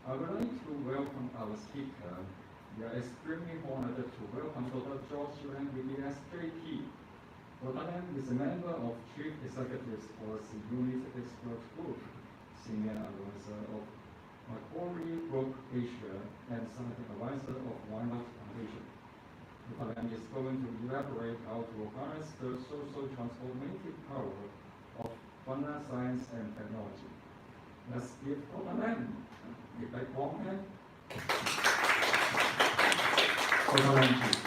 I would like to welcome our speaker. We are extremely honored to welcome Dr. George Lam with the SJT. Dr. Lam is a member of Chief Executives Policy Unit Expert Group, Senior Advisor of Macquarie Group Asia, and Scientific Advisor of Weinberg Foundation. Dr. Lam is going to elaborate how to harness the social transformative power of fundamental science and technology. Let's give Dr. Lam a big warm hand. Dr. Lam, please.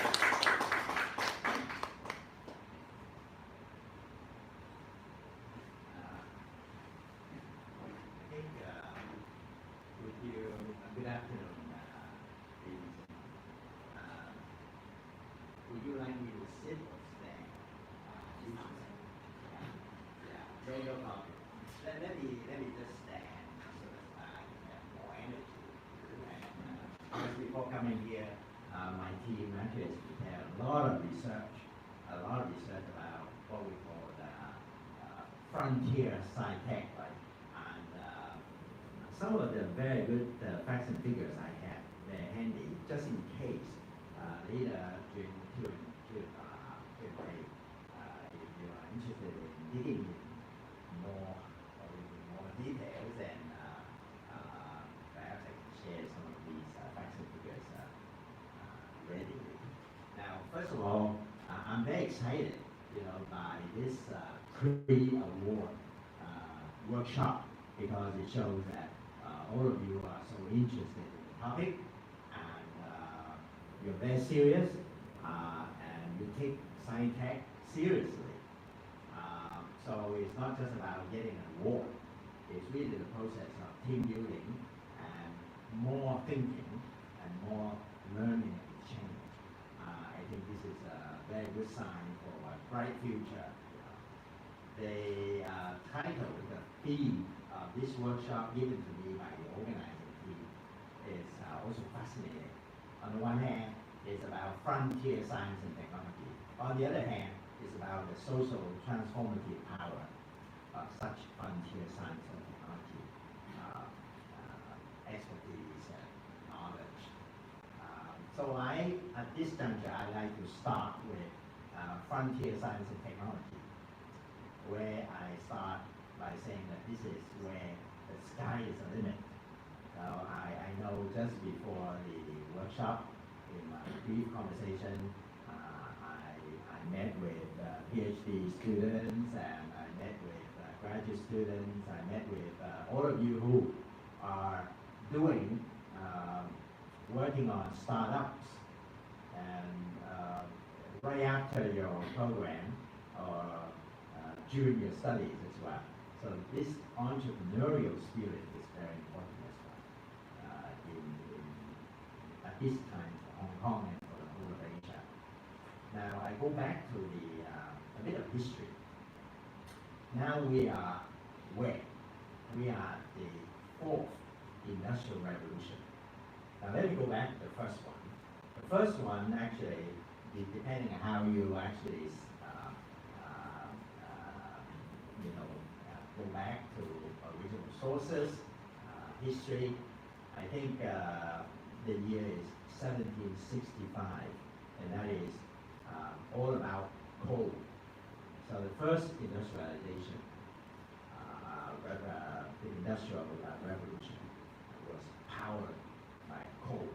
Good afternoon, ladies. Would you like me to sit or stand? No problem. Let me just stand so that I can have more energy. And just before coming here, my team actually has prepared a lot of research about what we call frontier SciTech, right? Some of the very good facts and figures I have there handy, just in case later during Q&A, if you are interested in digging more details, then perhaps I can share some of these facts and figures readily. Now, first of all, I'm very excited, by this pre-award workshop, because it shows that all of you are so interested in the topic, and you're very serious, and you take SciTech seriously. So it's not just about getting an award, it's really the process of team building and more thinking and more learning and exchange. I think this is a very good sign for a bright future. The title, the theme of this workshop given to me by the organizing team is also fascinating. On the one hand, it's about frontier science and technology. On the other hand, it's about the social transformative power of such frontier science and technology expertise and knowledge. So at this juncture, I'd like to start with frontier science and technology, where I start by saying that this is where the sky is the limit. So I know just before the workshop, in my brief conversation, I met with PhD students, and I met with graduate students, I met with all of you who are working on startups, and right after your program, or during your studies as well. So this entrepreneurial spirit is very important as well at this time for Hong Kong and for the whole of Asia. Now I go back to a bit of history. Now we are where? We are at the fourth industrial revolution. Now let me go back to the first one. The first one actually, depending on how you actually go back to original sources, history. I think the year is 1765, and that is all about coal. So the first industrialization, the industrial revolution, was powered by coal,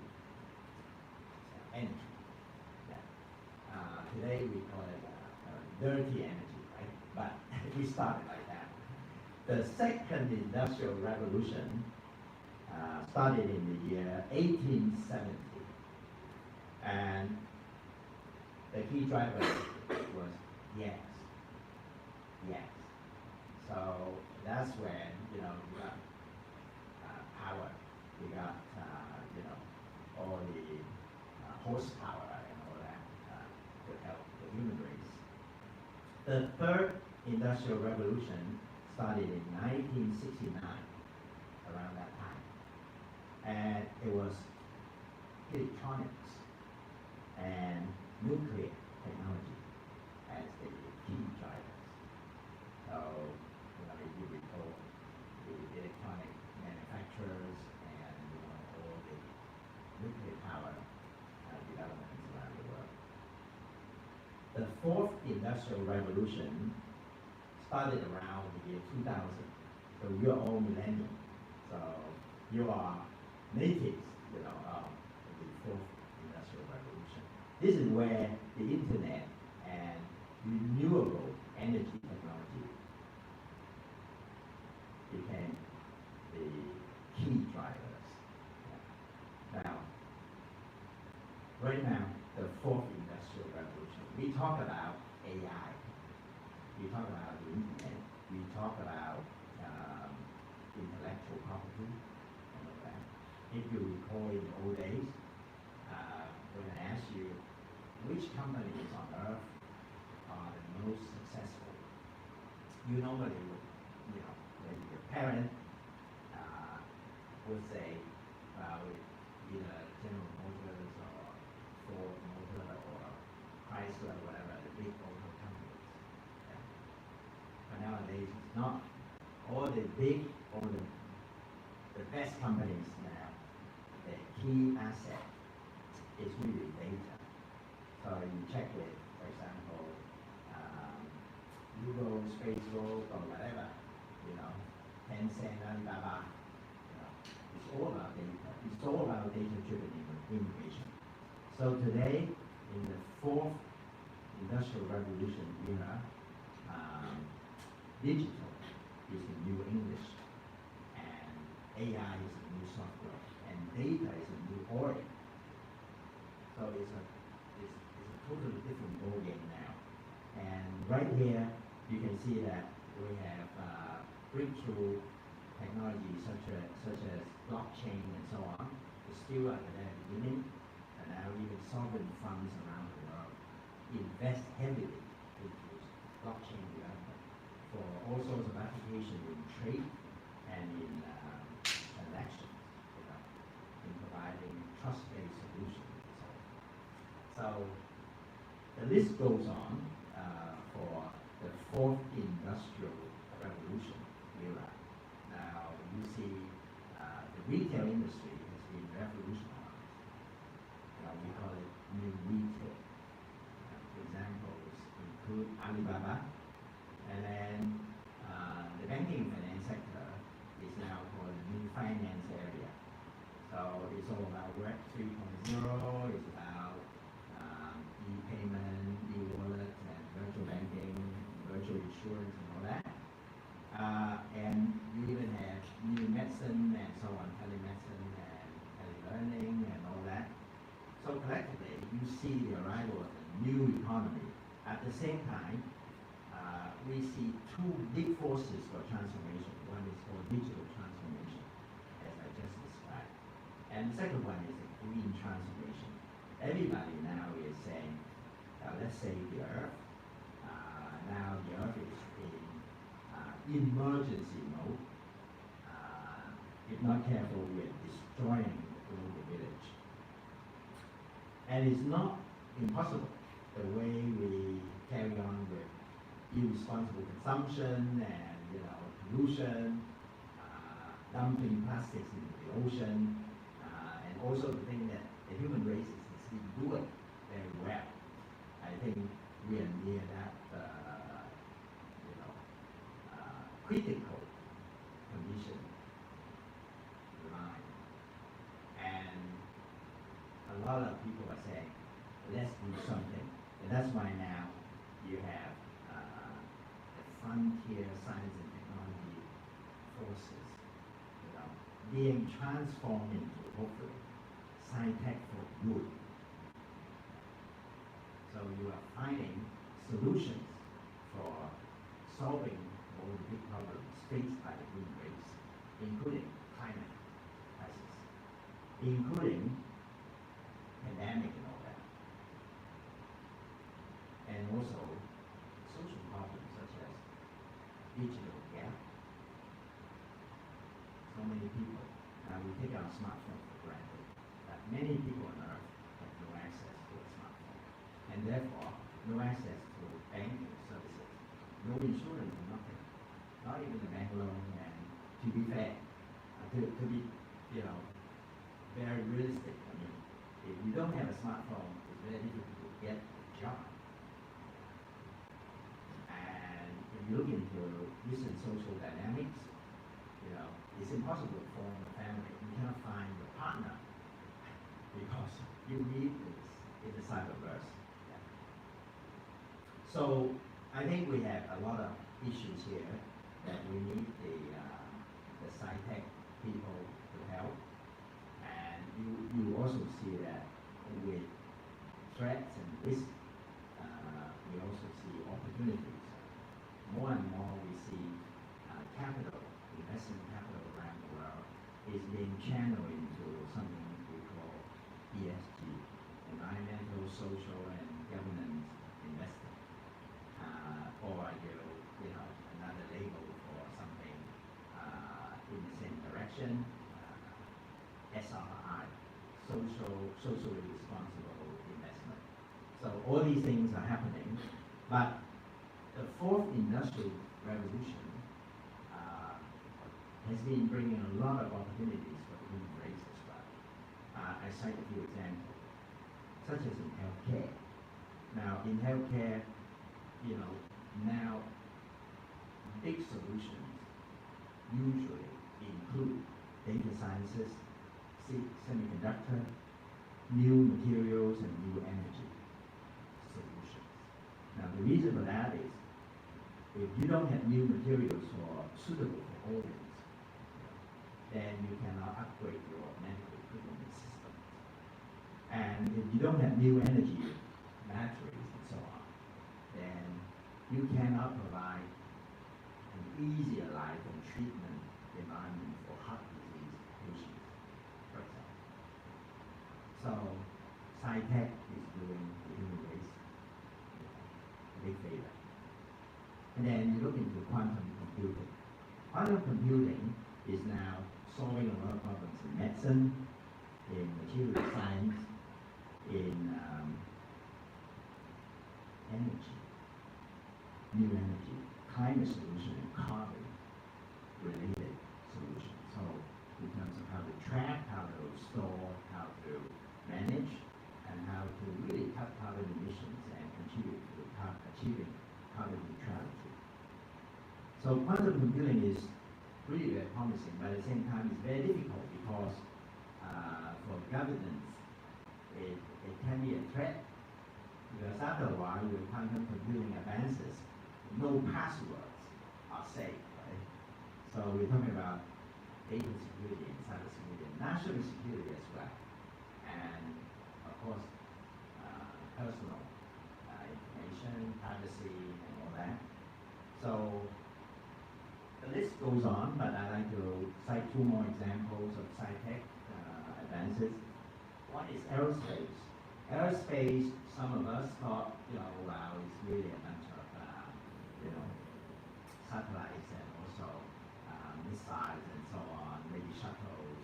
energy. Today we call it dirty energy, right? But we started like that. The second industrial revolution started in the year 1870, and the key driver was gas. So that's when we got power, we got all the horsepower and all that to help the human race. The third industrial revolution started in 1969, around that time, and it was electronics and nuclear technology as the key drivers. So, if you recall, the electronic manufacturers and fourth industrial revolution started around the year 2000. So you're all millennial. So you are natives, of the fourth industrial revolution. This is where the internet and renewable energy technology became the key drivers. Now, right now, the fourth industrial revolution, we talk about AI, we talk about the internet, we talk about intellectual property, and all that. If you recall in the old days, when I asked you which companies on earth are the most successful, you normally would, maybe your parent would say, well, either General Motors or Ford Motor or Chrysler, whatever, the big auto companies. Yeah. But nowadays it's not. All the big, all the best companies now, the key asset is really data. So you check with, for example, Google, Facebook, or whatever, Tencent, Alibaba, it's all about data. It's all about data-driven innovation. So today, in the fourth industrial revolution era, digital is the new English, and AI is the new software, and data is a new oil. So it's a totally different ballgame now. And right here, you can see that we have breakthrough technology such as blockchain and so on. It's still at the very beginning, and now even sovereign funds around the world invest heavily into blockchain development for all sorts of applications in trade and in transactions, in providing trust-based solutions. So the list goes on for the fourth industrial revolution era. Now you see the retail industry has been revolutionized. We call it new retail. Examples include Alibaba, and then the banking and finance sector is now called the new finance area. So it's all about Web 3.0, it's about e-payment, e-wallet, and virtual banking, virtual insurance, and all that. And you even have new medicine and so on, telemedicine and telelearning and all that. So collectively, you see the arrival of a new economy. At the same time, we see two big forces for transformation. One is called digital transformation, as I just described. And the second one is the green transformation. Everybody now is saying, let's save the earth. Now the earth is in emergency mode. If not careful, we are destroying the global village. And it's not impossible the way we carry on with irresponsible consumption and pollution, dumping plastics into the ocean, and also the thing that the human race is still doing very well. I think we are near that critical condition line, and a lot of people are saying, let's do something, and that's why now you have the frontier science and technology forces, being transformed into hopefully SciTech for good. So you are finding solutions for solving all the big problems faced by the human race, including climate crisis, including pandemic and all that, and also social problems such as digital gap. So many people, now we take our smartphone for granted, but many people on earth have no access to a smartphone, and therefore no access to banking services, no insurance, nothing, not even the bank loan. And to be fair, to be very realistic, I mean, if you don't have a smartphone, it's very difficult to get a job. you look into recent social dynamics, it's impossible to form a family. You cannot find a partner because you need this in the cyberverse. Yeah. So I think we have a lot of issues here that we need the SciTech people to help. And you also see that with threats and risks, we also see opportunities. More and more we see capital, investment capital around the world is being channeled into something we call ESG, environmental, social, and governance investing. Or another label for something in the same direction, SRI, socially responsible investment. So all these things are happening, but the fourth industrial revolution has been bringing a lot of opportunities for the human race as well. I cite a few examples, such as in healthcare. Now, in healthcare, now big solutions usually include data sciences, semiconductor, new materials, and new energy solutions. Now, the reason for that is if you don't have new materials suitable for organs, then you cannot upgrade your medical equipment system. And if you don't have new energy, batteries and so on, then you cannot provide an easier life and treatment environment for heart disease patients, for example. So SciTech is doing the human race a big favor. And then you look into quantum computing. Quantum computing is now solving a lot of problems in medicine, in material science, in energy, new energy, climate solution, and carbon-related solutions. So in terms of how to track, how to store, how to manage, and how to really cut carbon emissions and contribute to achieving carbon neutrality. So quantum computing is really very promising, but at the same time it's very difficult because for governance it can be a threat, because after a while with quantum computing advances, no passwords are safe, right? So we're talking about data security and cyber security, and national security as well, and of course personal information, privacy, and all that. So the list goes on, but I'd like to cite two more examples of SciTech advances. One is aerospace. Aerospace, some of us thought, wow, it's really a bunch of, satellites and also missiles and so on, maybe shuttles.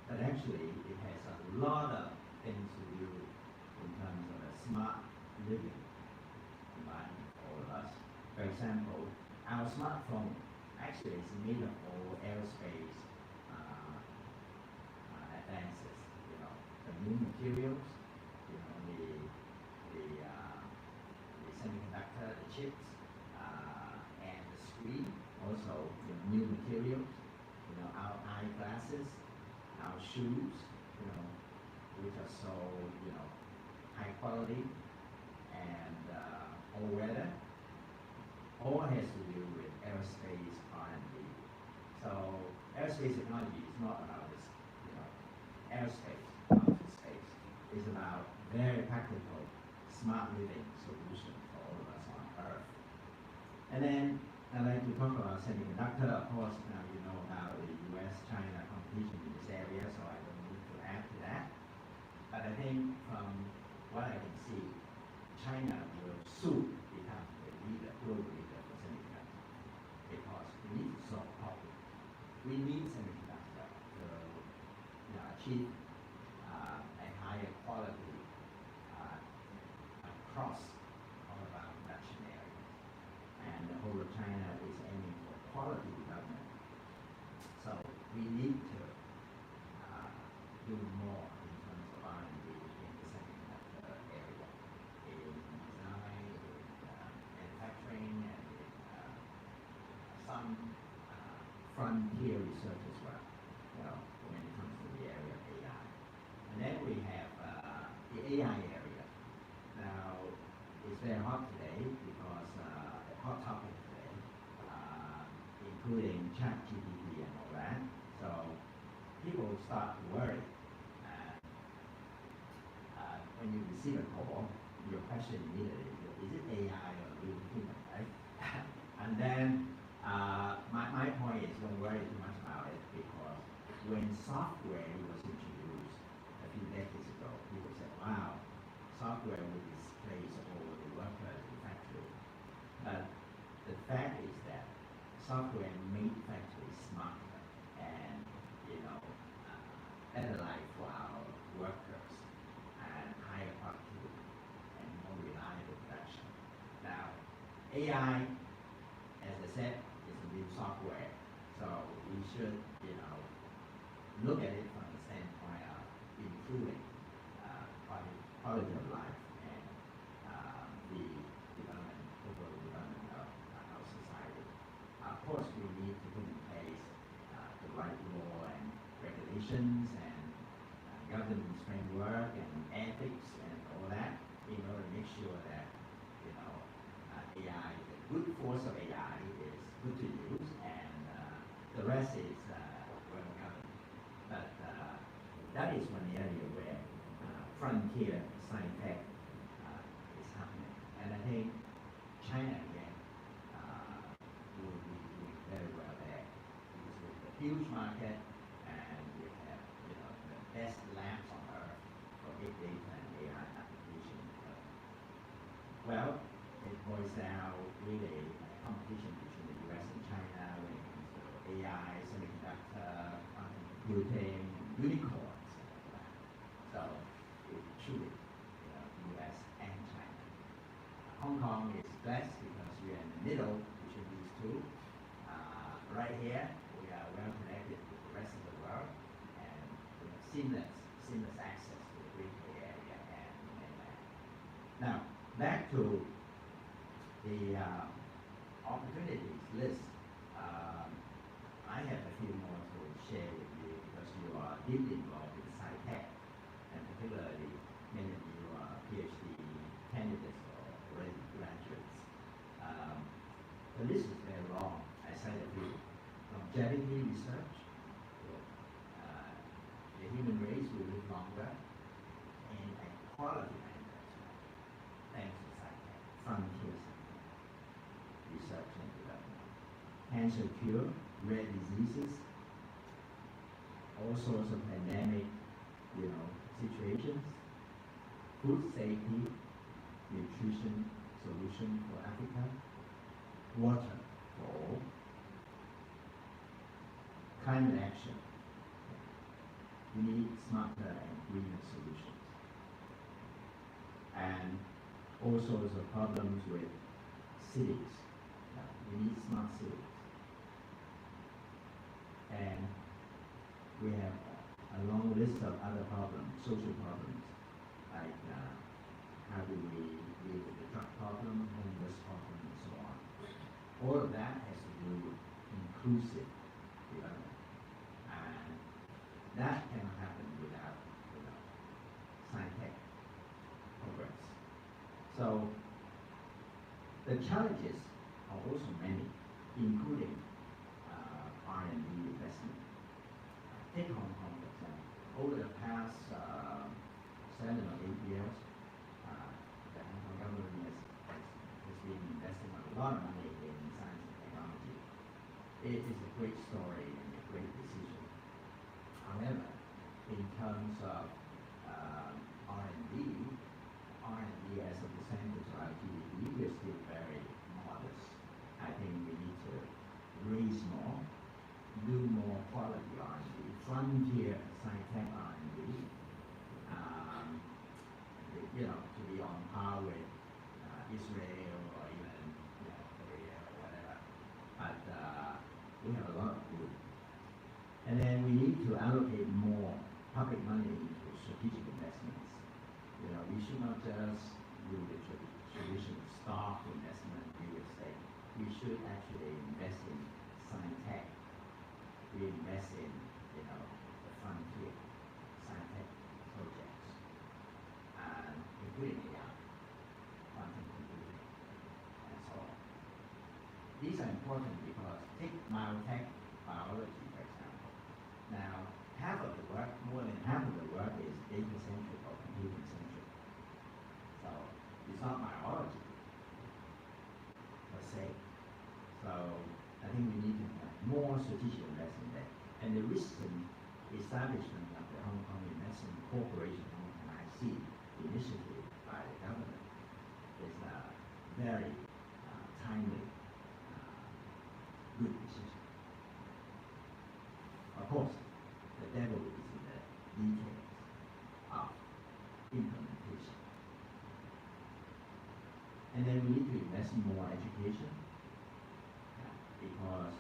But actually, it has a lot of things to do in terms of a smart living environment for all of us. For example, our smartphone actually is made of all aerospace advances. The new materials, the semiconductor, the chips, and the screen. Also, new materials. Our eyeglasses, our shoes. Which are so high quality and all weather. All has to do with aerospace R&D. So aerospace technology is not about this, aerospace, not space. It's about very practical, smart living solutions for all of us on Earth. And then I'd like to talk about semiconductor. Of course, now you know about the US-China competition in this area, so I don't need to add to that. But I think from what I can see, China will soon become the leader, global leader for semiconductor, because we need to solve problems. We need semiconductor to achieve a higher quality across all of our production areas. And the whole of China is aiming for quality development. So we need to do more in terms of R&D in the semiconductor area, in design, in manufacturing, and in frontier research as well, when it comes to the area of AI. And then we have the AI area. Now, it's very hot today because a hot topic today, including ChatGPT and all that. So people start to worry. When you receive a call, your question immediately is it AI or real human, right? And then my point is don't worry too much about it, because when software was introduced a few decades ago, people said, wow, software will displace all the workers in factory. But the fact is that software made factories smarter and better life for our workers and higher productivity and more reliable production. Now, AI, as I said, is a new software, so we should look at it from the standpoint of improving quality of life and the overall development of our society. Of course, we need to put in place the right law and regulations and governance framework and ethics and all that in order to make sure that AI, the good force of AI is good to use, and the rest is well governed. But that is one area where frontier SciTech is happening, and I think China again will be doing very well there, because we have a huge market and we have the best labs on earth for big data and AI application development. Well, it boils down really a competition between the US and China when it comes to AI, semiconductor, quantum computing, and unicorns and all that. So it's truly US and China. Hong Kong is blessed because we are in the middle between these two. Right here, we are well connected with the rest of the world, and we have seamless access to the Great Bay Area and the mainland. Now, back to the opportunities list. I have a few more to share with you because you are deeply involved in SciTech, and particularly many of you are PhD candidates or already graduates. The list is very long. I cited a few. Longevity research. The human race will live longer, and quality management. Thanks to SciTech, frontier research and development. Cancer cure, rare diseases, all sorts of pandemic, situations, food safety, nutrition solution for Africa, water for all, climate action. We need smarter and greener solutions. And all sorts of problems with cities. We need smart cities. And we have a long list of other problems, social problems, like how do we deal with the drug problem, homeless problem, and so on. All of that has to do with inclusive development. And that cannot happen without SciTech progress. So the challenges are also many, including R&D investment. Take Hong Kong, for example. Over the past 7 or 8 years, the Hong Kong government has been investing a lot of money in science and technology. It is a great story and a great decision. However, in terms of R&D as a percentage of our GDP is still very modest. I think we need to raise more, do more quality R&D, frontier SciTech R&D, to be on par with Israel or even Korea or whatever. But we have a lot to do. And then we need to allocate more public money into strategic investments. We should not just do the traditional stock investment, real estate. We should actually invest in SciTech we invest in, the frontier SciTech projects, and including AI, quantum computing, and so on. These are important because take biotech, biology, for example. Now, more than half of the work is data-centric or computing-centric. So it's not biology per se. So I think we need to have more strategic investment there. And the recent establishment of the Hong Kong Investment Corporation, Hong Kong IC initiative by the government is a very timely, good decision. Of course, the devil is in the details of implementation. And then we need to invest in more education, because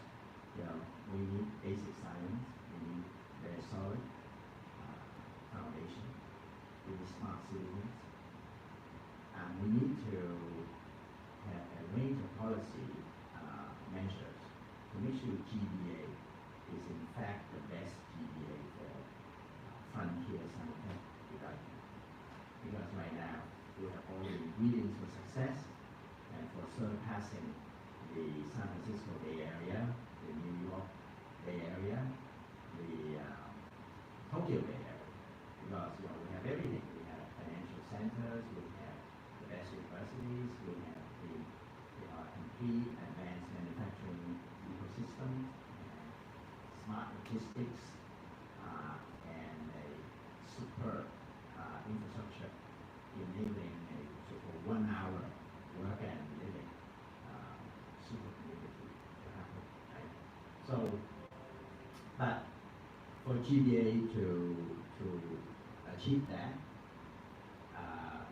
we need basic science, we need very solid foundation, we need smart citizens, and we need to have a range of policy measures to make sure GBA is in fact the best GBA for frontier SciTech development. Because right now we have all the ingredients for success and for surpassing the San Francisco Bay Area, the New York Bay Area, the Tokyo Bay Area. Because we have everything. We have financial centers, we have the best universities, we have the complete advanced manufacturing ecosystem, smart logistics, and a superb infrastructure enabling a so-called 1 hour work and living super community to happen, right? So, but for GBA to achieve that,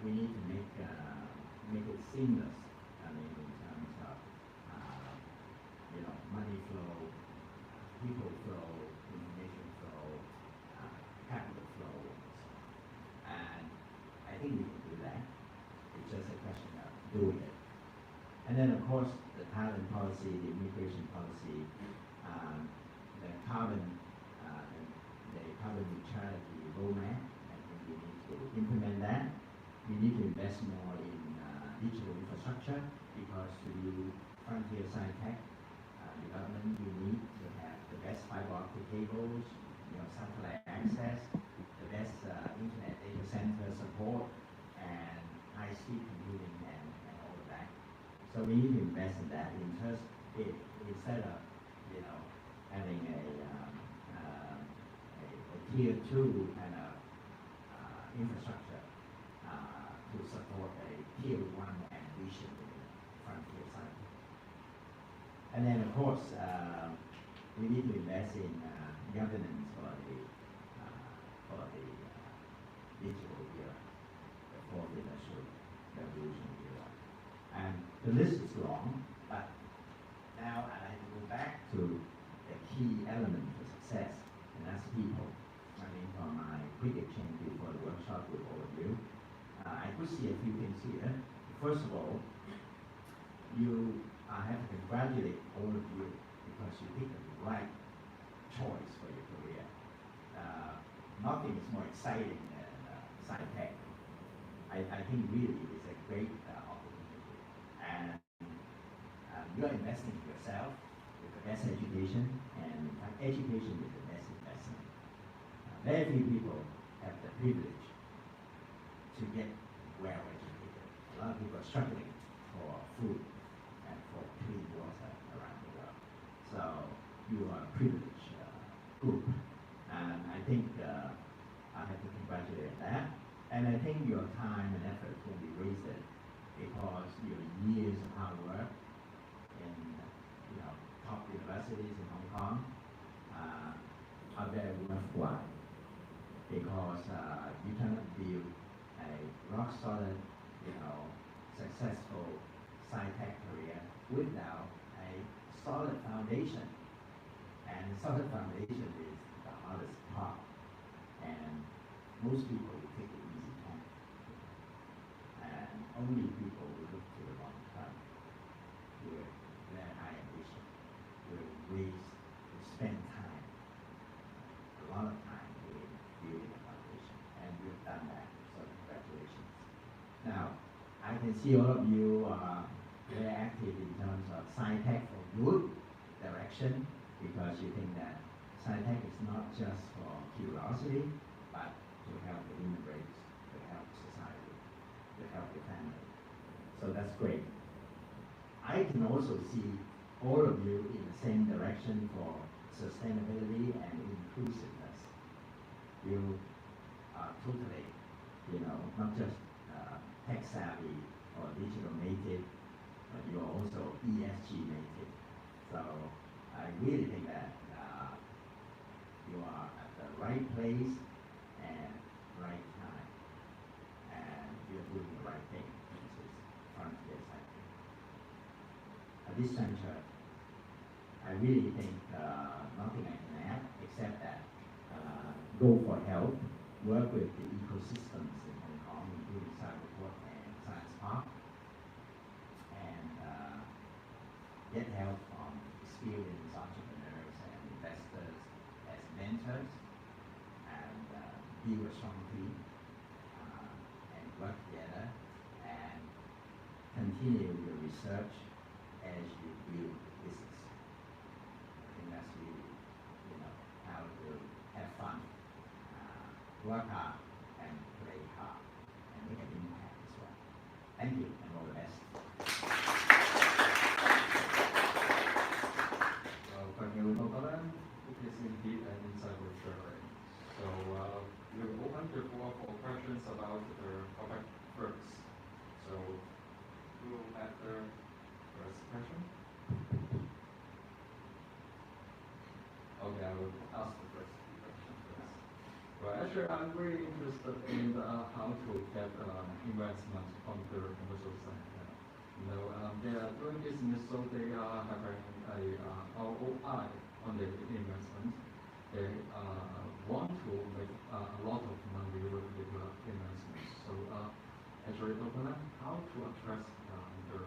we need to make it seamless. I mean, in terms of money flow, people flow, information flow, capital flow, and I think we can do that. It's just a question of doing it. And then, of course, the talent policy, the immigration policy, the carbon neutrality roadmap. I think we need to implement that. We need to invest more in digital infrastructure, because to do frontier SciTech development, you need to have the best fiber optic cables, satellite access, the best internet data center support, and high-speed computing and all of that. So we need to invest in that instead of having a tier 2 kind of infrastructure to support a tier 1 ambition in frontier science. And then, of course, we need to invest in governance for the digital era, the fourth industrial revolution era. And the list is long, but now I'd like to go back to the key element for success, and that's people. I mean, from my quick exchange before the workshop with all of you, I could see a few things here. First of all, I have to congratulate all of you because you picked the right choice for your career. Nothing is more exciting than SciTech. I think really it's a great opportunity. And you're investing in yourself with the best education, and in fact, education is the best investment. Very few people have the privilege to get well educated. A lot of people are struggling for food and for clean water around the world. So you are a privileged group, and I think I have to congratulate that. And I think your time and effort will be wasted because your years of hard work in top universities in Hong Kong are very worthwhile, because you cannot build a rock solid, successful SciTech career without a solid foundation. And solid foundation is the hardest part. And most people will take the easy path. And only people will look to the long term with very high ambition, will spend time see all of you are very active in terms of SciTech for good direction, because you think that SciTech is not just for curiosity, but to help the human race, to help society, to help the family. So that's great. I can also see all of you in the same direction for sustainability and inclusiveness. You are totally, not just tech savvy or digital native, but you are also ESG native. So I really think that you are at the right place and right time, and you're doing the right thing, which is frontier cycling. At this juncture, I really think nothing I can add except that go for help, work with the ecosystems in Hong Kong, including Cyberport and Science Park, and get help from experienced entrepreneurs and investors as mentors, and build a strong team, and work together, and continue your research as you build business. I think that's really, how to have fun, work hard, and play hard, and make an impact as well. Thank you, and all the best. Thank you, Dr. Lam. It is indeed an insightful sharing. So we'll open the floor for questions about the topic first. So who will have the first question? Okay, I will ask the first question first. Well, actually, I'm really interested in how to get investment from the commercial side. They are doing business, so they are having a ROI on the investment. They want to make a lot of money with the investment. So actually, Dr. Lam, how to attract the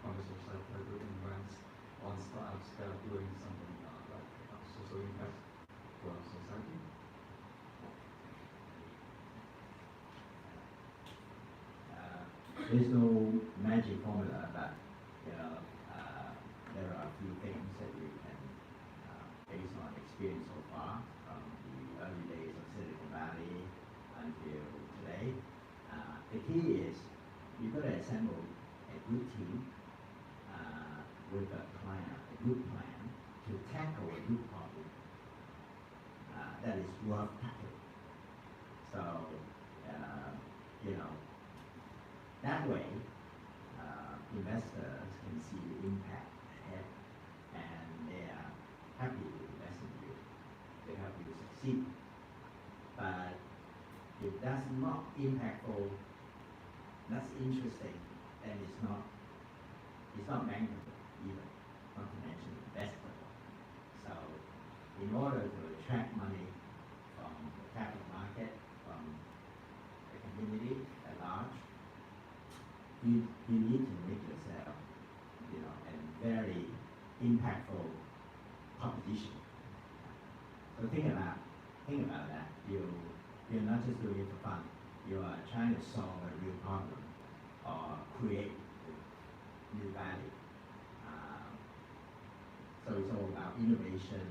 commercial side to invest on startups that are doing something like social impact for society? There's no magic formula, but there are a few things that you can, based on experience so far from the early days of Silicon Valley until today. The key is you've got to assemble a good team with a good plan to tackle a good problem that is worth tackling. So, that way, investors can see the impact ahead, and they are happy to invest in you. They help you to succeed. But if that's not impactful, that's interesting, then it's not bankable either, not to mention investable. So, in order to attract money from the capital market, from the community at large, you need to make yourself, a very impactful proposition. So think about that. You're not just doing it for fun. You are trying to solve a real problem or create new value. So it's all about innovation,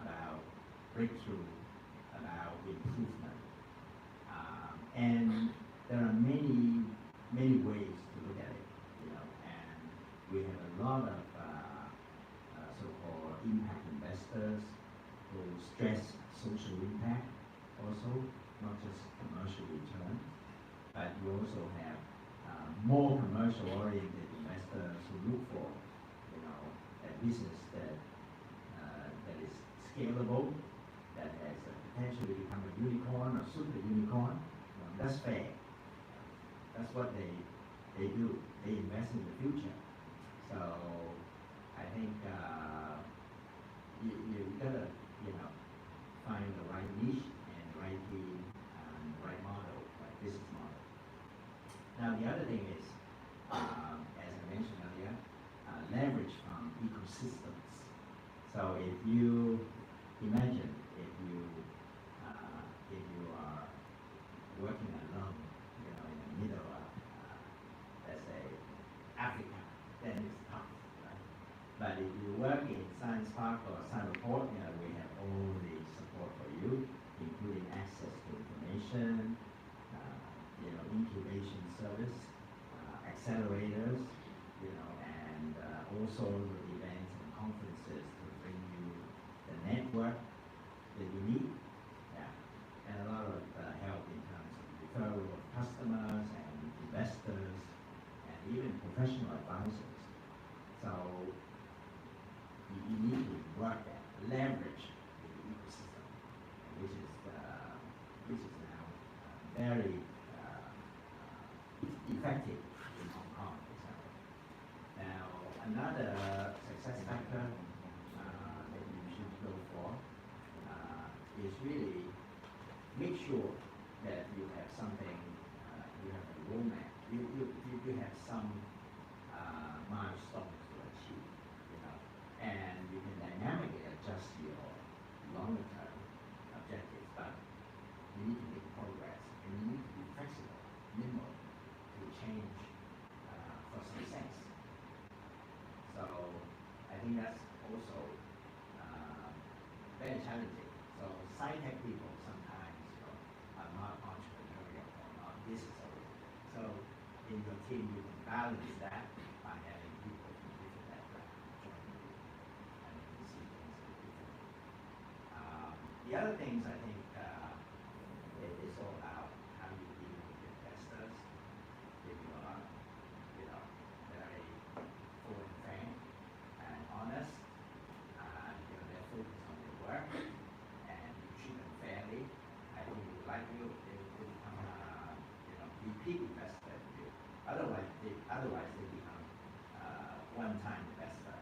about breakthrough, about improvement, and there are many ways to look at it, and we have a lot of so-called impact investors who stress social impact also, not just commercial return, but you also have more commercial-oriented investors who look for, a business that is scalable, that has the potential to become a unicorn or super unicorn. That's fair. That's what they do. They invest in the future. So I think you gotta find the right niche and the right team and the right model, right business model. Now the other thing is, as I mentioned earlier, leverage from ecosystems. So if you imagine if you are working alone, in the middle of work in Science Park or Cyberport, we have all the support for you, including access to information, incubation service, accelerators, and also the events and conferences to bring you the network that you need. Yeah, and a lot of help in terms of referral of customers and investors and even professional advisors. So you need to work and leverage the ecosystem, which is now very effective in Hong Kong, for example. Now, another success factor that you should go for is really make sure that you have something, you have a roadmap, you have some milestones to achieve, and you can dynamically adjust your longer term objectives, but you need to make progress and you need to be flexible, nimble to change for success. So I think that's also very challenging. So SciTech people sometimes are not entrepreneurial or not business oriented. So in your team you can balance that by having people from different backgrounds joining you and you see things differently. The other things I think it's all about how you deal with investors. If you are, very full and frank and honest, they're focused on their work and you treat them fairly, I think they will like you. They will become, repeat investor with you. Otherwise they become one-time investor.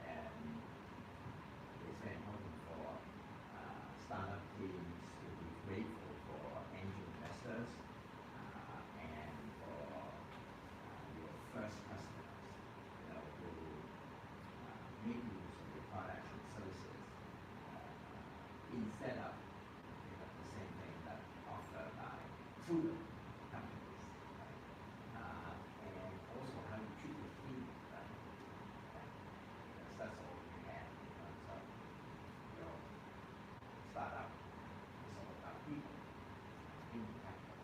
And it's very important for startup teams to be grateful for angel investors and for your first customers, who make use of your products and services instead of the same thing that's offered by proven companies, right? And also how you treat your team, right? Because that's all you have in terms of your startup. It's all about people, human capital.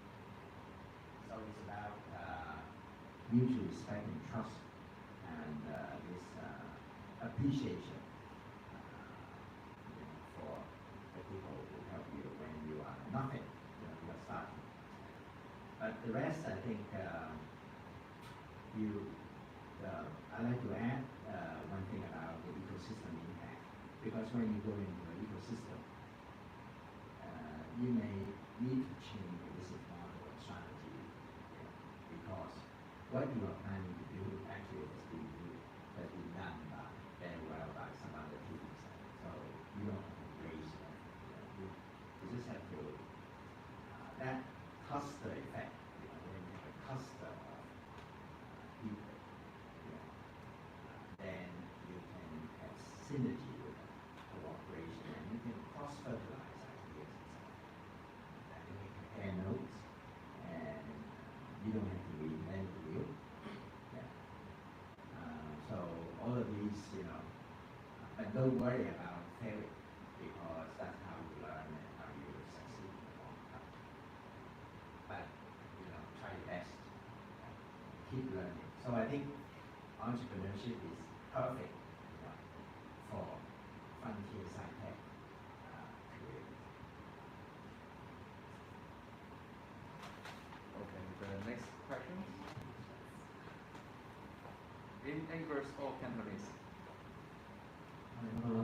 So it's about mutual respect and trust and this appreciation for the people who help you when you are nothing, you are starting. But the rest, I think, I'd like to add one thing about the ecosystem impact, because when you go into an ecosystem, you may need to change your business model or strategy, because what you are planning to do actually has been done very well by some other teams. So you don't have to raise them. You just have to that cluster effect. When you have a cluster of people, then you can have synergy with them, cooperation, and you can cross-fertilize ideas. And you can compare notes, and you don't have to reinvent the wheel. So all of these, but don't worry about failing, because that's how you learn and how you succeed in the long term. But try your best, keep learning. So I think entrepreneurship is perfect, for frontier SciTech careers. Okay, the next question. In English or Cantonese? Hello.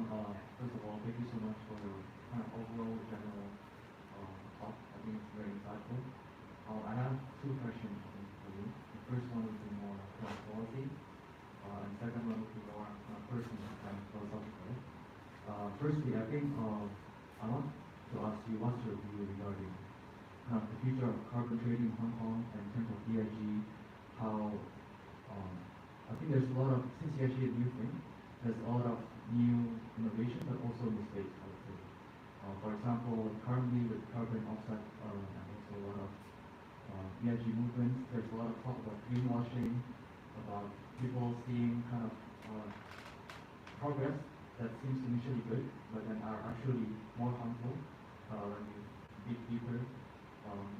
First of all, thank you so much for your kind of overall general talk. I think it's very insightful. I have two questions for you. The first one would be more quality, and second one would be more personal and philosophical. Firstly, I think I want to ask you what's your view regarding the future of carbon trading in Hong Kong and in terms of DIG, how I think there's a lot of, since you actually a new thing, there's a lot of new innovation, but also mistakes, I would say. For example, currently with carbon offset and also a lot of ESG movements, there's a lot of talk about greenwashing, about people seeing kind of progress that seems initially good, but then are actually more harmful when you dig deeper. Do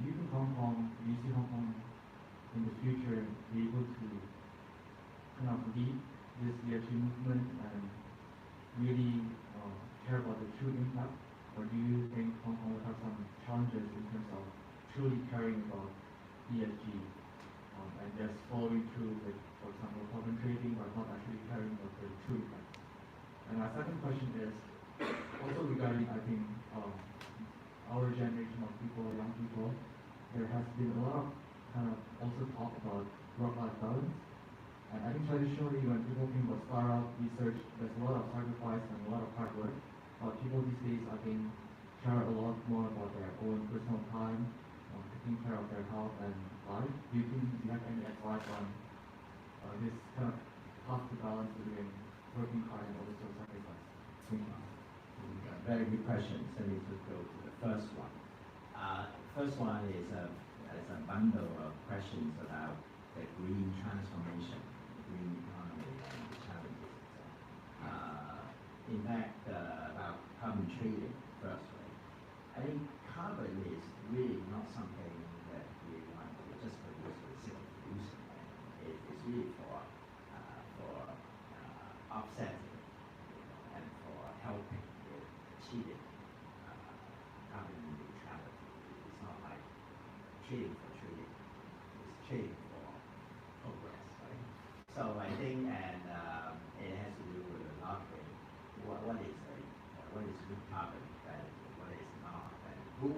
you think do you see Hong Kong in the future be able to kind of lead this ESG movement and really care about the true impact? Or do you think Hong Kong will have some challenges in terms of truly caring about ESG and just following through with, for example, carbon trading, but not actually caring about the true impact? And my second question is also regarding, I think, our generation of people, young people. There has been a lot of kind of also talk about work-life balance. And I think traditionally when people think about startup research, there's a lot of sacrifice and a lot of hard work. But people these days, I think, care a lot more about their own personal time, taking care of their health and life. Do you think you have any advice on this kind of tough to balance between working hard and also sacrifice? Thank you. Very good questions. Let me just go to the first one. First one is a bundle of questions about the green transformation, the green economy, and the challenges. In fact, about carbon trading first, right? I think carbon is really not something that we want to just produce for the sake of producing. Right? It's really for offsetting and for helping with achieving carbon neutrality. It's not like trading for trading. It's trading for progress, right? So I think, and it has to do with a lot with what is good carbon and what is not, and who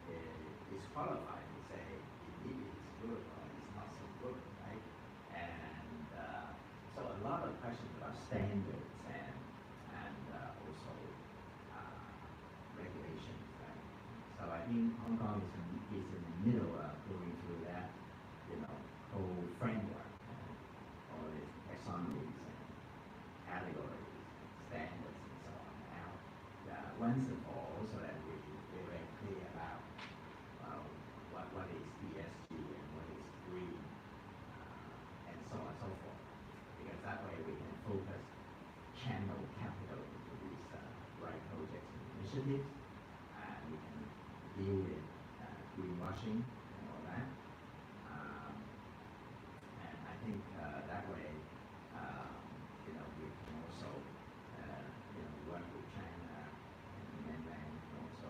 is qualified to say indeed it's good or it's not so good, right? And so a lot of questions about standards and also regulations, right? So I think Hong Kong is in the middle of going through that, whole framework, all these taxonomies and categories, standards, and so on. Now, once and for all, so that we're very clear about what is ESG and what is green, and so on and so forth. Because that way we can focus, channel capital into these right projects and initiatives, and we can deal with greenwashing and all that. And I think that way, we can also, work with China and the mainland, and also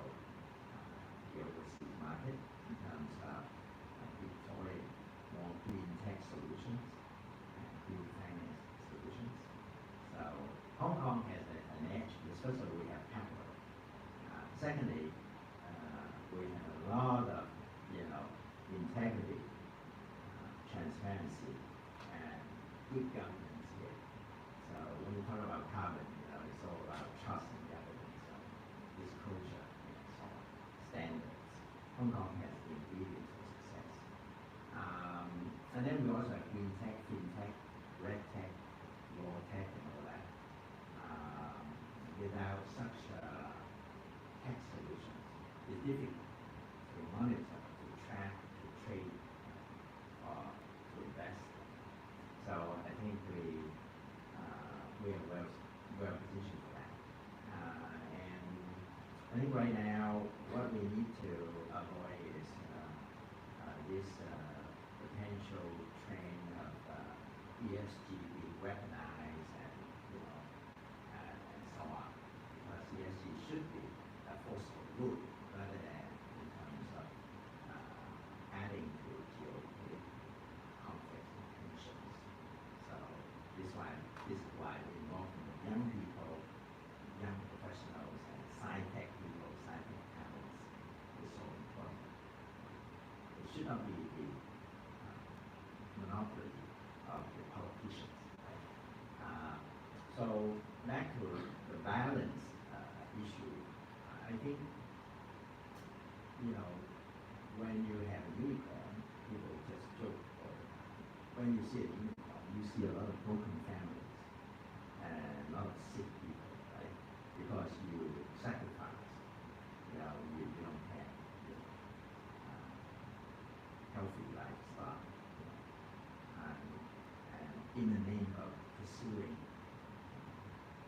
the overseas market in terms of deploying more green tech solutions and green finance solutions. So Hong Kong has an edge because first of all, we have capital. Secondly, we have a lot of, integrity, transparency, and good governance here. So when you talk about carbon, it's all about trust and governance, disclosure, and so on, standards. Hong Kong has the ingredients for success. And then we also have green tech, fintech, red tech, law tech, and all that. Without such tech solutions, it's difficult to monitor, to track, to trade, or to invest. So I think we are well positioned for that. And I think right now what we need to avoid is this potential trend of ESG being weaponized and so on. Because ESG should be a force for good rather than in terms of adding to geopolitical conflicts and tensions. So this is why the involvement of young people, young professionals, and SciTech people, SciTech talents is so important. It should not be the monopoly of the politicians. Right? So back to the balance issue, I think, when you have a unicorn, people just joke all the time. When you see a unicorn, you see a lot of broken families and a lot of sick people, right? Because you sacrifice, you don't have healthy lifestyle, and in the name of pursuing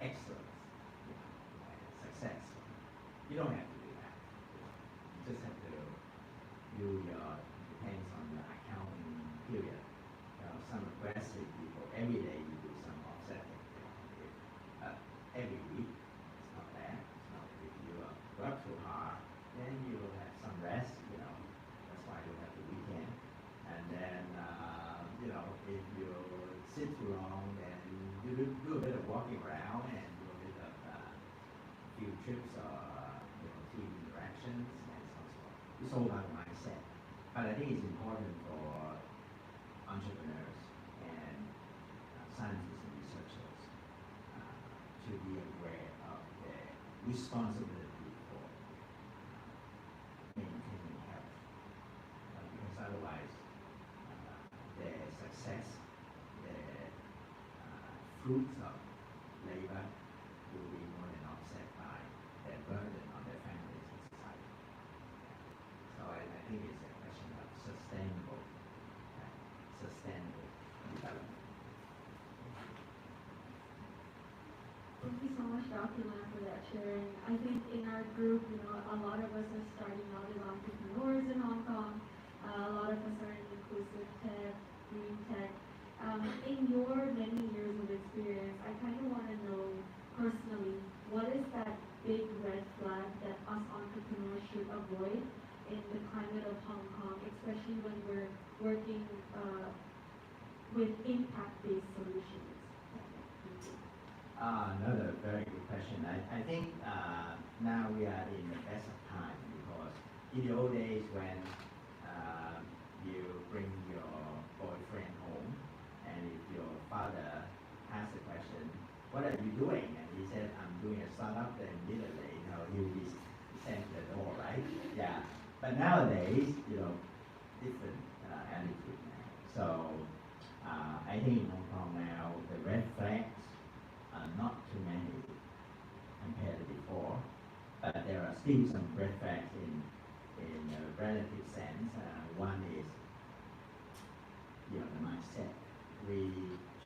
excellence, you know, and success. You don't have to do that. You just have to do your, depends on the accounting period. You know, some aggressive people, every day you do some offsetting. Every week, it's not bad. It's not, if you work too hard, then you will have some rest, you know. That's why you have the weekend. And then, you know, if you sit too long, then you do a bit of walking around and do a bit of few trips or, you know, team interactions and so on. It's all about mindset. But I think it's important for entrepreneurs and scientists and researchers to be aware of their responsibility for maintaining health, because otherwise their success, their fruits of labor will be more than offset by their burden on their families and society. So I think it's a question of sustainable development. Thank you so much, Dr. Lam, for that sharing. I think in our group, you know, a lot of us are starting out as entrepreneurs in Hong Kong. A lot of us are in inclusive tech, green tech. In your many years of experience, I kind of want to know personally, what is that big red flag that us entrepreneurs should avoid in the climate of Hong Kong, especially when we're working with impact-based solutions? Another very good question. I think now we are in the best of time, because in the old days when you bring your boyfriend home, and if your father asks the question, what are you doing? And he said, I'm doing a startup, then immediately, you know, he'll be sent to the door, right? Yeah. But nowadays, you know, different attitude now. So I think in Hong Kong now, the red flags are not too many compared to before, but there are still some red flags in a relative sense. One is, you know, the mindset. We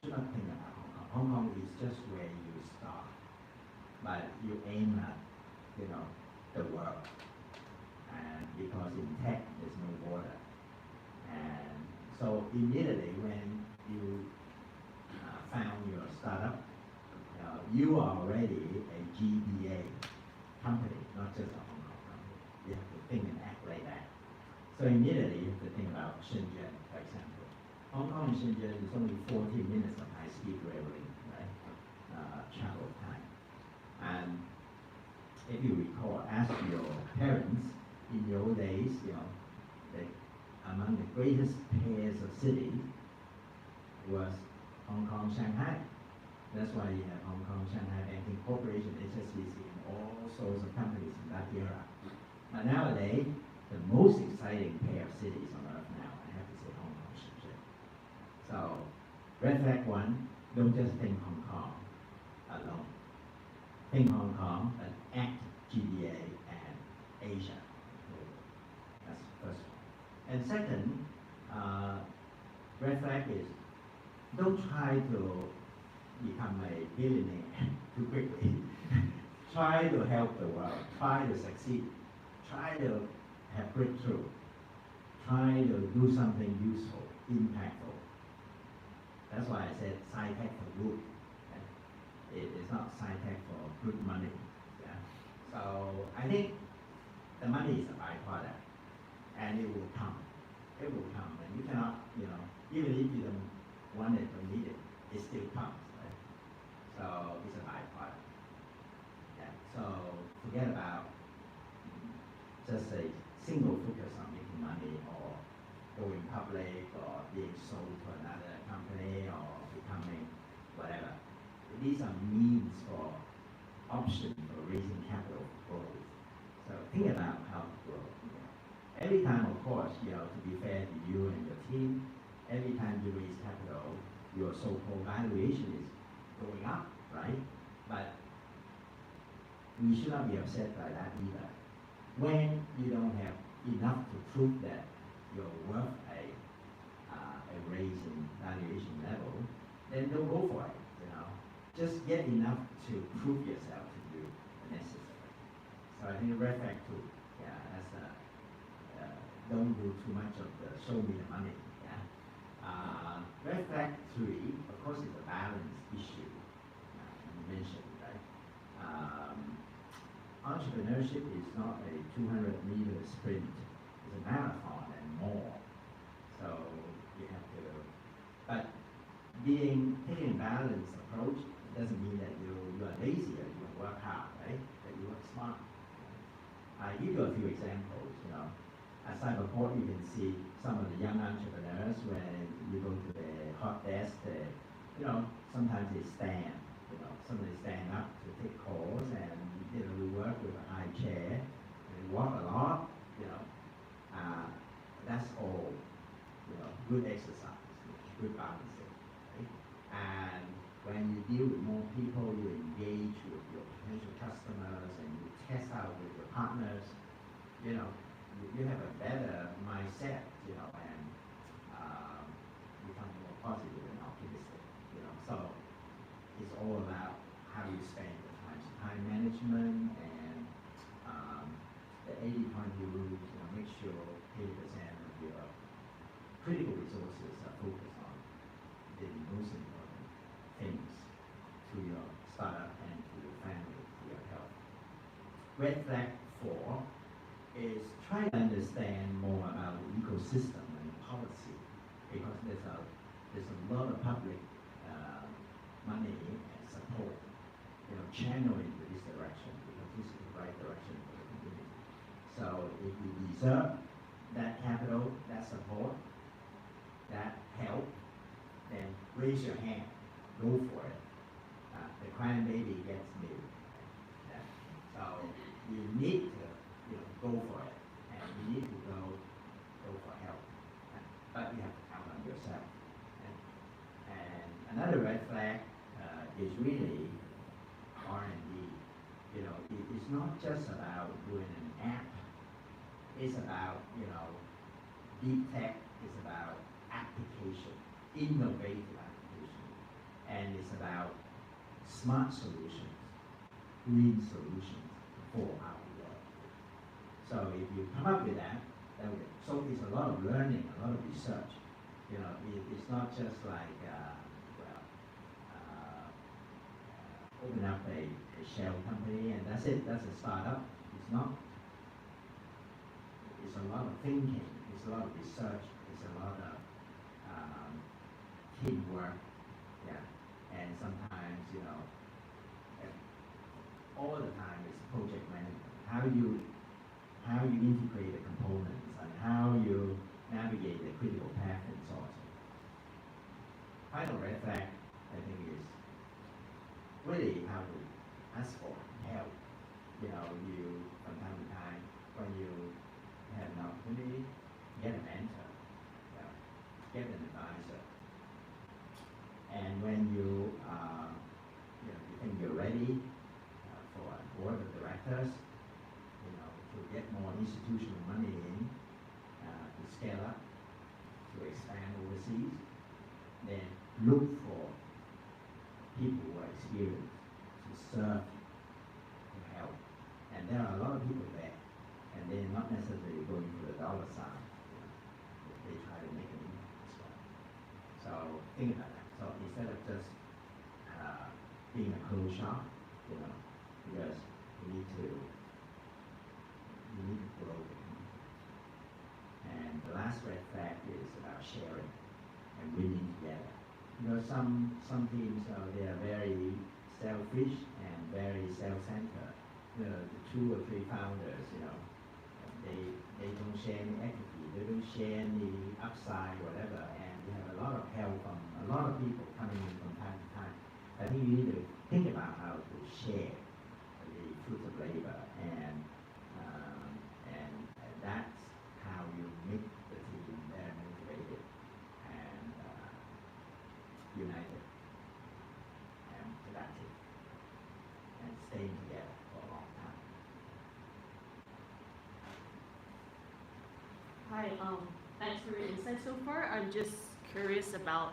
should not think about Hong Kong. Hong Kong is just where you start, but you aim at, you know, the world. And because in tech, there's no border. And so immediately when you found your startup, you are already a GBA company, not just a Hong Kong company. You have to think and act like that. So immediately you have to think about Shenzhen, for example. Hong Kong and Shenzhen is only 14 minutes of high-speed railway, right? Travel time. And if you recall, ask your parents, in the old days, you know, among the greatest pairs of cities was Hong Kong, Shanghai. That's why you have Hong Kong, Shanghai Banking Corporation, HSBC, and all sorts of companies in that era. But nowadays, the most exciting pair of cities on earth now, I have to say Hong Kong, Shenzhen. So, red flag one, don't just think Hong Kong alone. Think Hong Kong, but act GBA and Asia. That's the first one. And second, red flag is, don't try to become a billionaire too quickly. Try to help the world. Try to succeed. Try to have breakthrough. Try to do something useful, impactful. That's why I said SciTech for good. It is not SciTech for good money. Yeah? So I think the money is a byproduct, and it will come. It will come, and you cannot, you know, even if you don't want it or need it, it still comes. So it's a byproduct. Yeah. So forget about just a single focus on making money or going public or being sold to another company or becoming whatever. These are means for options for raising capital for growth. So think about how to grow. Yeah. Every time, of course, you know, to be fair to you and your team, every time you raise capital, your so-called valuation is going up, right? But we should not be upset by that either. When you don't have enough to prove that you're worth a raise in valuation level, then don't go for it, you know. Just get enough to prove yourself to do the necessary. So I think red flag 2, yeah, that's don't do too much of the show me the money, yeah. Red flag 3, of course, is a balance issue, you mentioned, right? Entrepreneurship is not a 200-meter sprint, it's a marathon and more. So you have to, but taking a balanced approach doesn't mean that you are lazy or you work hard, right? That you work smart. I give you a few examples, you know. At Cyberport, you can see some of the young entrepreneurs when you go to the hot desk, you know, sometimes they stand, you know, somebody stand up to take calls and, you know, we work with a high chair and we walk a lot, you know. That's all, you know, good exercise, good balancing, right? And when you deal with more people, you engage with your potential customers and you test out with your partners, you know, you have a better mindset, you know, and become more positive and optimistic, you know. So it's all about how you spend your time management and the 80-20 rule, you know, make sure 80% of your critical resources are focused on the most important things to your startup and to your family, to your health. Red flag 4 is try to understand more about the ecosystem and policy, because there's a lot of public money and support, you know, channeling to this direction, because this is the right direction for the community. So if you deserve that capital, that support, that help, then raise your hand, go for it. The crying baby gets milk. Yeah. So you need to, you know, go for it, and you need to go for help. But you have to count on yourself. And another red flag is really R&D. You know, it's not just about doing an app. It's about, you know, deep tech. It's about application, innovative application, and it's about smart solutions, green solutions for our world. So if you come up with that will, so it's a lot of learning, a lot of research. You know, it's not just like open up a shell company and that's it, that's a startup. It's not. It's a lot of thinking, it's a lot of research, it's a lot of teamwork, yeah. And sometimes, you know, all the time it's project management. How you integrate the components and how you navigate the critical path and so on. Final red flag, I think, is really how to ask for help. You know, you from time to time when you have an opportunity, get a mentor, get an advisor. And when you you think you're ready for a board of directors, you know, to get more institutional money in, to scale up, to expand overseas, then look for people who are experienced to serve, to help. And there are a lot of people there, and they're not necessarily going for the dollar sign. You know, they try to make an impact as well. So think about that. So instead of just being a closed shop, you know, because you need to grow the company. And the last red flag is about sharing and winning together. You know, some teams they are very selfish and very self-centered. You know, the 2 or 3 founders, you know, they don't share any equity, they don't share any upside, whatever, and you have a lot of help from a lot of people coming in from time to time. I think you need to think about how to share the fruits of labor, and that's how you make the team very motivated and united and productive and staying together for a long time. Hi, thanks for your insight so far. I'm just curious about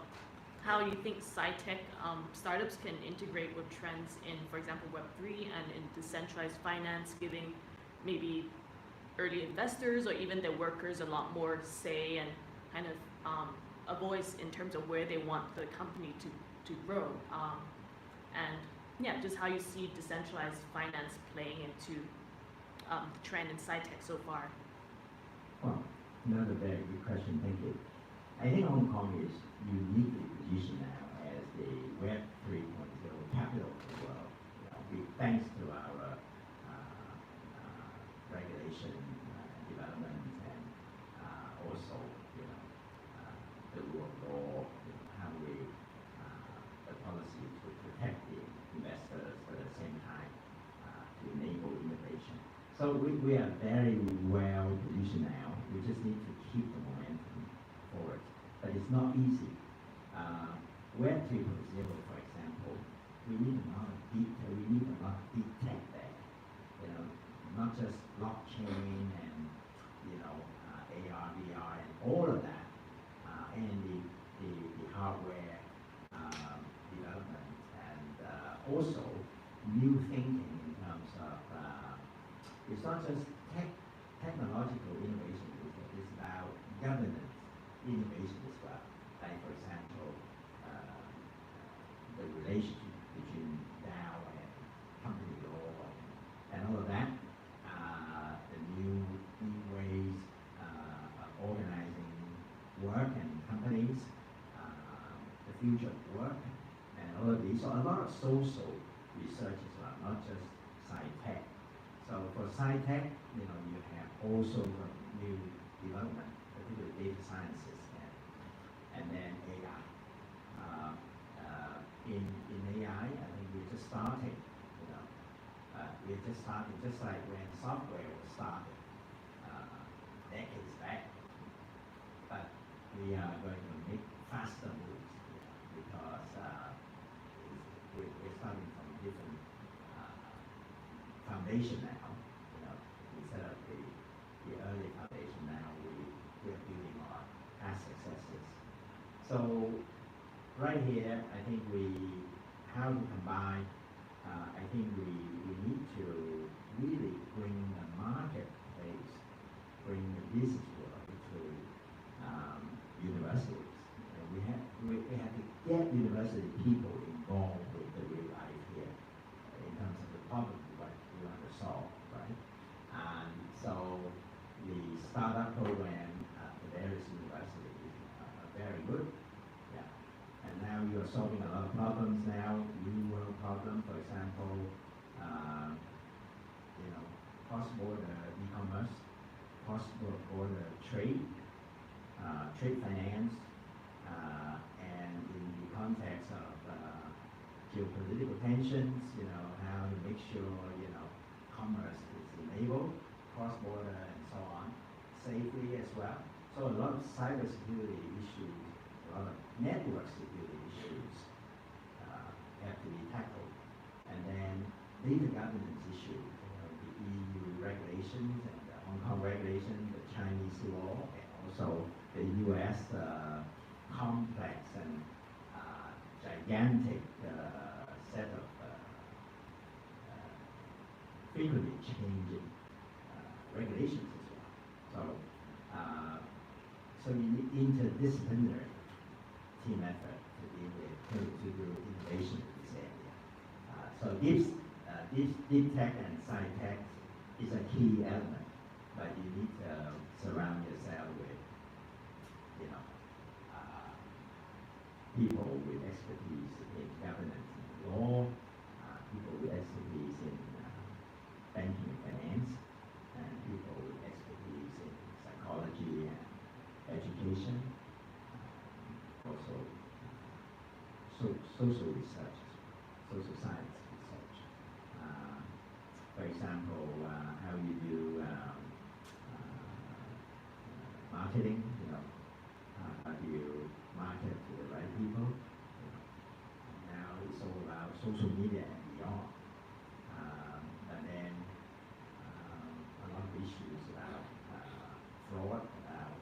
how you think SciTech startups can integrate with trends in, for example, Web3 and in decentralized finance, giving maybe early investors or even the workers a lot more say and kind of a voice in terms of where they want the company to grow. And yeah, just how you see decentralized finance playing into the trend in SciTech so far. Well, another very good question, thank you. I think Hong Kong is uniquely positioned now as the Web 3.0 capital of the world. Thanks to our regulation, development, and also the rule of law, how we the policy to protect the investors, but at the same time to enable innovation. So we are very well positioned now. We just need to keep the momentum forward, but it's not easy. Web 3.0, for example, we need a lot of deep tech there. Not just blockchain and AR, VR, and all of that, and the hardware development, and also new thinking in terms of it's not just technological innovation, it's about governance innovation as well. Like, for example, the relationship between DAO and company law and all of that, the new ways of organizing work and companies, the future of work, and all of these. So a lot of social research as well, not just SciTech. So for SciTech, you have also new development, particularly data sciences and then AI. In AI, I think we're just starting. We're just starting, just like when software was started decades back. But we are going to make faster moves because we're starting from a different foundation now. Instead of the early foundation, now we're building on past successes. So right here, I think how to combine. I think we need to really bring the marketplace, bring the business world to universities. We have to get university people involved with the real life here in terms of the problem we want to solve, right? And so the startup program at the various universities are very good. Yeah. And now you are solving a lot of problems now, new world problem, for example, cross-border e-commerce, cross-border trade, trade finance, and in the context of geopolitical tensions, how to make sure, commerce is enabled, cross-border and so on, safely as well. So a lot of cybersecurity issues, a lot of network security issues have to be tackled. And then data governance issues, the EU regulations and the Hong Kong regulations, the Chinese law, and also the US complex and gigantic set of frequently changing regulations as well. So you need interdisciplinary team effort to deal with, to do innovation in this area. So deep tech and SciTech is a key element, but you need to surround yourself with, people with expertise in governance and law, people with expertise in banking and finance, and people with expertise in psychology and education, also social research, social science research. For example, how you do marketing, how do you market to the right people? Now it's all about social media and beyond. And then a lot of issues about fraud, about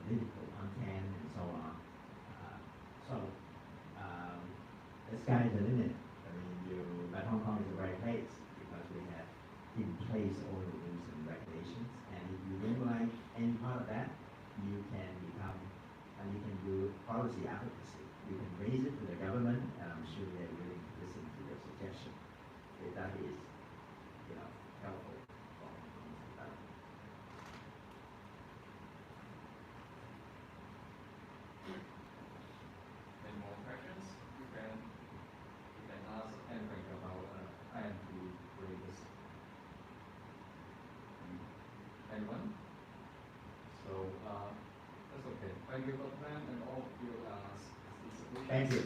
political content and so sky's the limit. I mean, but Hong Kong is the right place because we have in place all the rules and regulations. And if you don't like any part of that, you can become, and you can do policy advocacy. You can raise it to the government, and I'm sure they're willing to listen to your suggestion. If that is, helpful for Hong Kong's development. Any more questions? You can ask anything about IMP previous. Anyone? So that's okay. Thank you for the time and all of your Thank you.